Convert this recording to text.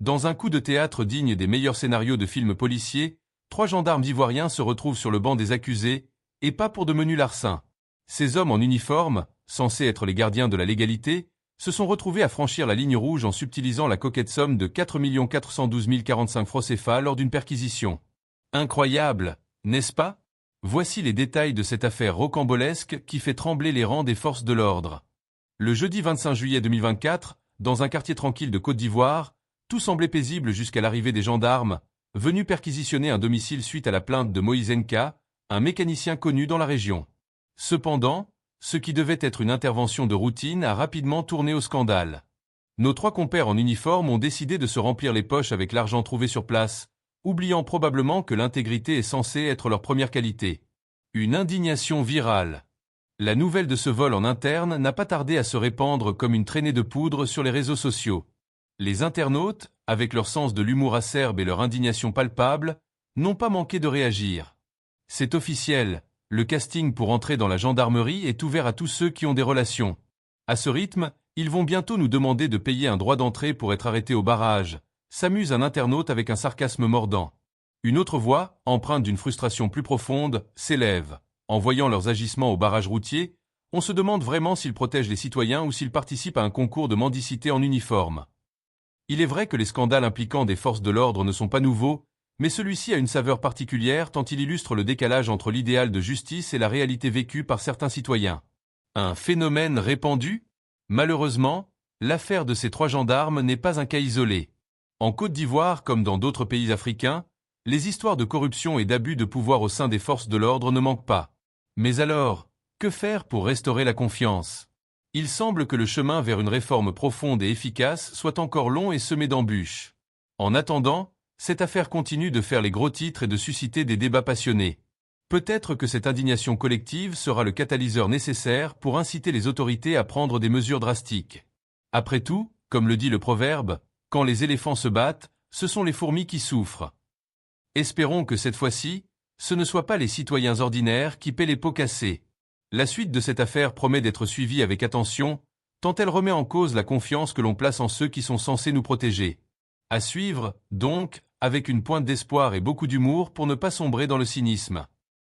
Dans un coup de théâtre digne des meilleurs scénarios de films policiers, 3 gendarmes ivoiriens se retrouvent sur le banc des accusés, et pas pour de menus larcins. Ces hommes en uniforme, censés être les gardiens de la légalité, se sont retrouvés à franchir la ligne rouge en subtilisant la coquette somme de 4 412 045 francs CFA lors d'une perquisition. Incroyable, n'est-ce pas? Voici les détails de cette affaire rocambolesque qui fait trembler les rangs des forces de l'ordre. Le jeudi 25 juillet 2024, dans un quartier tranquille de Côte d'Ivoire, tout semblait paisible jusqu'à l'arrivée des gendarmes, venus perquisitionner un domicile suite à la plainte de Moïse Nka, un mécanicien connu dans la région. Cependant, ce qui devait être une intervention de routine a rapidement tourné au scandale. Nos 3 compères en uniforme ont décidé de se remplir les poches avec l'argent trouvé sur place, oubliant probablement que l'intégrité est censée être leur première qualité. Une indignation virale. La nouvelle de ce vol en interne n'a pas tardé à se répandre comme une traînée de poudre sur les réseaux sociaux. Les internautes, avec leur sens de l'humour acerbe et leur indignation palpable, n'ont pas manqué de réagir. C'est officiel, le casting pour entrer dans la gendarmerie est ouvert à tous ceux qui ont des relations. À ce rythme, ils vont bientôt nous demander de payer un droit d'entrée pour être arrêtés au barrage, s'amuse un internaute avec un sarcasme mordant. Une autre voix, empreinte d'une frustration plus profonde, s'élève. En voyant leurs agissements au barrage routier, on se demande vraiment s'ils protègent les citoyens ou s'ils participent à un concours de mendicité en uniforme. Il est vrai que les scandales impliquant des forces de l'ordre ne sont pas nouveaux, mais celui-ci a une saveur particulière tant il illustre le décalage entre l'idéal de justice et la réalité vécue par certains citoyens. Un phénomène répandu? Malheureusement, l'affaire de ces 3 gendarmes n'est pas un cas isolé. En Côte d'Ivoire comme dans d'autres pays africains, les histoires de corruption et d'abus de pouvoir au sein des forces de l'ordre ne manquent pas. Mais alors, que faire pour restaurer la confiance? Il semble que le chemin vers une réforme profonde et efficace soit encore long et semé d'embûches. En attendant, cette affaire continue de faire les gros titres et de susciter des débats passionnés. Peut-être que cette indignation collective sera le catalyseur nécessaire pour inciter les autorités à prendre des mesures drastiques. Après tout, comme le dit le proverbe, quand les éléphants se battent, ce sont les fourmis qui souffrent. Espérons que cette fois-ci, ce ne soient pas les citoyens ordinaires qui paient les pots cassés. La suite de cette affaire promet d'être suivie avec attention, tant elle remet en cause la confiance que l'on place en ceux qui sont censés nous protéger. À suivre, donc, avec une pointe d'espoir et beaucoup d'humour pour ne pas sombrer dans le cynisme.